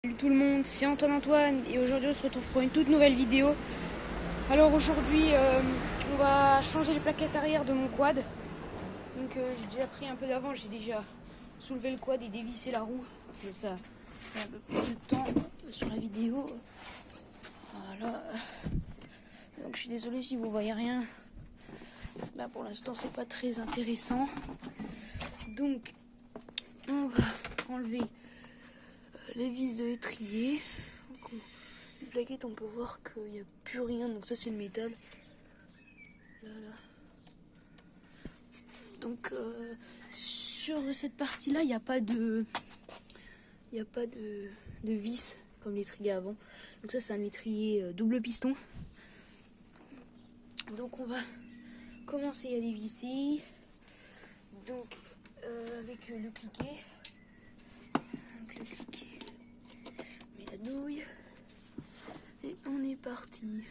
Salut tout le monde, c'est Antoine et aujourd'hui on se retrouve pour une toute nouvelle vidéo. Alors aujourd'hui on va changer les plaquettes arrière de mon quad. Donc j'ai déjà pris un peu d'avance, j'ai déjà soulevé le quad et dévissé la roue. Mais ça fait un peu plus de temps sur la vidéo. Voilà. Donc je suis désolé si vous voyez rien. Bah, pour l'instant c'est pas très intéressant. Donc on va enlever les vis de l'étrier. Les plaquettes, on peut voir qu'il n'y a plus rien, donc ça c'est le métal. Là. Donc sur cette partie-là, il n'y a pas de vis comme l'étrier avant. Donc ça c'est un étrier double piston. Donc on va commencer à dévisser. Donc avec le cliquet. Donc le cliquet, on met la douille et on est parti.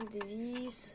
On dévisse.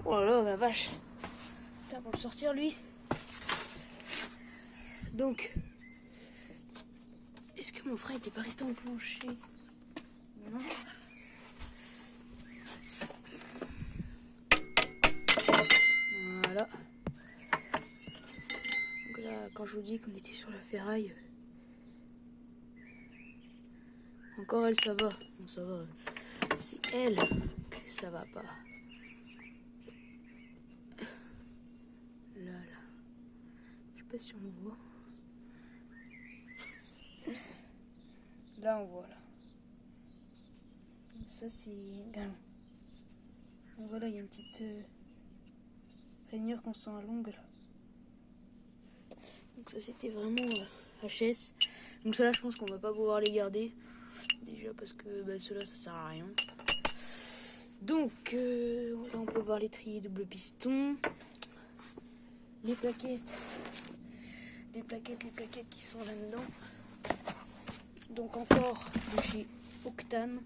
Oh là là, la vache. Putain, pour le sortir lui. Donc, est-ce que mon frein était pas resté en plancher? Non. Voilà. Donc là, quand je vous dis qu'on était sur la ferraille, encore elle, ça va. Bon, ça va. C'est elle que ça va pas. Là. Je sais pas si on voit. Là, on voit, là. Ça, c'est galon. Donc voilà, il y a une petite rainure qu'on sent à l'ongle. Donc ça, c'était vraiment HS. Donc ceux-là, je pense qu'on va pas pouvoir les garder. Déjà parce que ceux-là, ça sert à rien. Donc là, on peut voir l'étrier double piston. Les plaquettes qui sont là-dedans. Donc encore de chez Octane.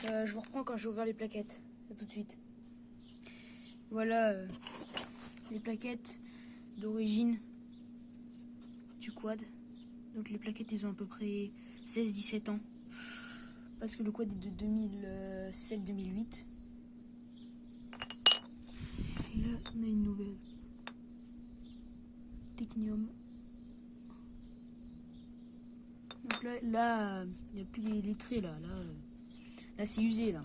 Je vous reprends quand j'ai ouvert les plaquettes. A tout de suite. Voilà les plaquettes d'origine du quad. Donc les plaquettes, ils ont à peu près 16-17 ans. Parce que le quad est de 2007-2008. Et là, on a une nouvelle. Technium. Donc là, il n'y a plus les traits là. Là, c'est usé là.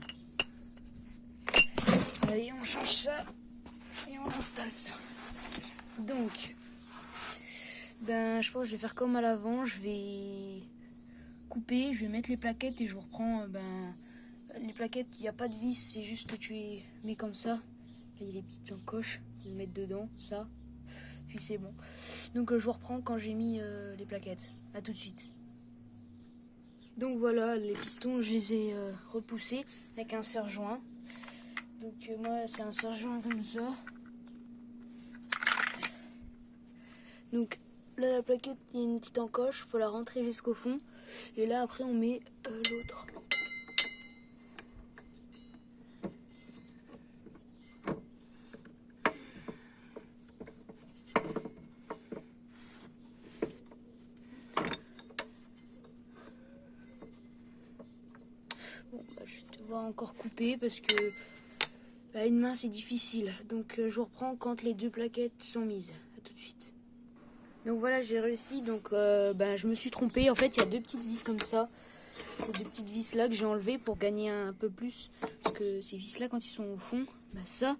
Allez, on change ça et on installe ça. Donc, je pense que je vais faire comme à l'avant. Je vais couper, je vais mettre les plaquettes et je vous reprends. Les plaquettes, il n'y a pas de vis, c'est juste que tu les mets comme ça. Là, il y a les petites encoches, je vais les mettre dedans, ça. Puis c'est bon. Donc, je vous reprends quand j'ai mis les plaquettes. A tout de suite. Donc voilà, les pistons, je les ai repoussés avec un serre-joint. Donc moi, c'est un serre-joint comme ça. Donc là, la plaquette, il y a une petite encoche, il faut la rentrer jusqu'au fond. Et là, après, on met l'autre. va encore couper parce que une main c'est difficile. Donc je vous reprends quand les deux plaquettes sont mises. À tout de suite. Donc voilà, j'ai réussi. Donc je me suis trompée. En fait, il y a deux petites vis comme ça. Ces deux petites vis là que j'ai enlevées pour gagner un peu plus. Parce que ces vis là, quand ils sont au fond, ça,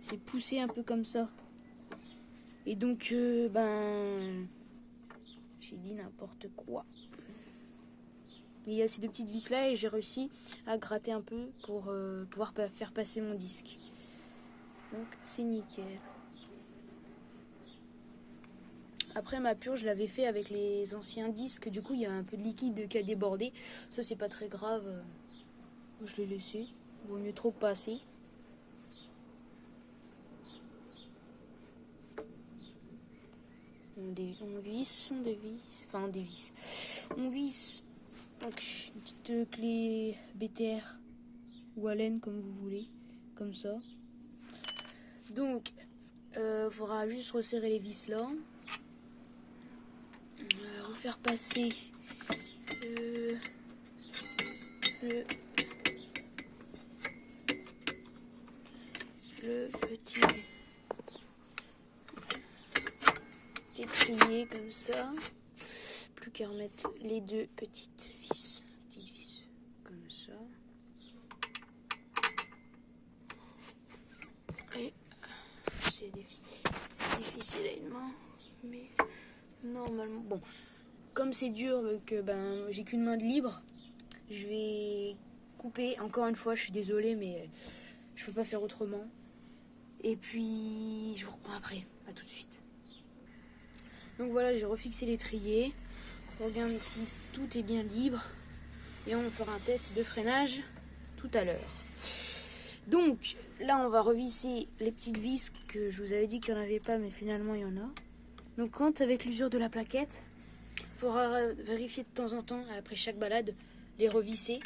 c'est poussé un peu comme ça. Et donc, j'ai dit n'importe quoi. Il y a ces deux petites vis là et j'ai réussi à gratter un peu pour pouvoir faire passer mon disque. Donc c'est nickel. Après ma purge, je l'avais fait avec les anciens disques. Du coup il y a un peu de liquide qui a débordé. Ça c'est pas très grave. Je l'ai laissé. Vaut mieux trop que pas assez. On visse. On visse. Donc, une petite clé BTR ou Allen comme vous voulez, comme ça. Donc, faudra juste resserrer les vis là, refaire passer le petit étrier comme ça. Plus qu'à remettre les deux petites vis comme ça. Et c'est difficile à une main, mais normalement bon. Comme c'est dur que j'ai qu'une main de libre, je vais couper. Encore une fois, je suis désolée, mais je peux pas faire autrement. Et puis je vous reprends après. À tout de suite. Donc voilà, j'ai refixé l'étrier. On regarde si tout est bien libre. Et on fera un test de freinage tout à l'heure. Donc là, on va revisser les petites vis que je vous avais dit qu'il n'y en avait pas, mais finalement il y en a. Donc quand avec l'usure de la plaquette, il faudra vérifier de temps en temps, après chaque balade, les revisser.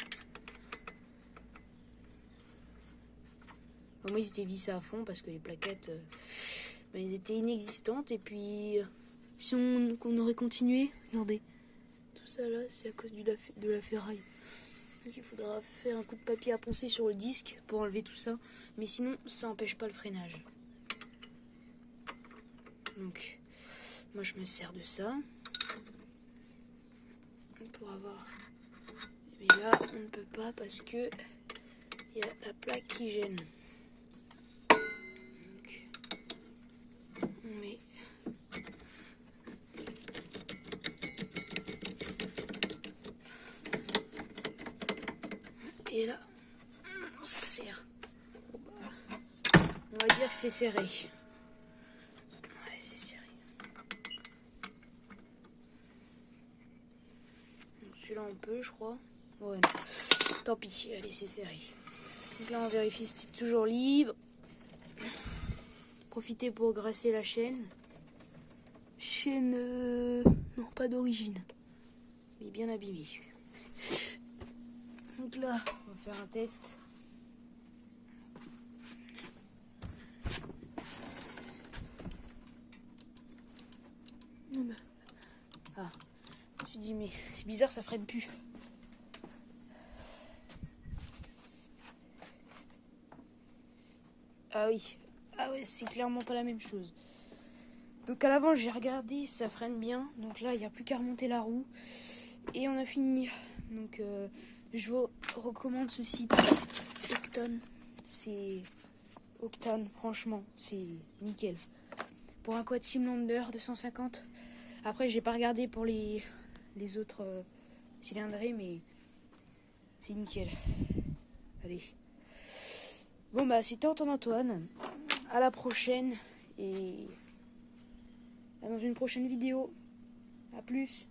Moi, ils étaient vissés à fond parce que les plaquettes, elles étaient inexistantes. Et puis, si on aurait continué, regardez, tout ça là, c'est à cause de la ferraille. Donc il faudra faire un coup de papier à poncer sur le disque pour enlever tout ça. Mais sinon, ça n'empêche pas le freinage. Donc, moi je me sers de ça. Pour avoir... Mais là, on ne peut pas parce que il y a la plaque qui gêne. Donc, on met... Et là, on serre. On va dire que c'est serré. Ouais, c'est serré. Celui-là, on peut, je crois. Ouais, non. Tant pis, allez, c'est serré. Donc là, on vérifie si c'est toujours libre. Profitez pour grasser la chaîne. Chaîne... non, pas d'origine. Mais bien abîmée. Donc là, on va faire un test. Ah, je me suis dit, mais c'est bizarre, ça freine plus. Ah oui, ah ouais, c'est clairement pas la même chose. Donc à l'avant, j'ai regardé, ça freine bien. Donc là, il n'y a plus qu'à remonter la roue. Et on a fini. Donc je vous recommande ce site Octane. C'est Octane, franchement, c'est nickel. Pour un quad Simlander 250. Après, j'ai pas regardé pour les autres cylindrés, mais c'est nickel. Allez. Bon c'était Antoine. À la prochaine et dans une prochaine vidéo. À plus.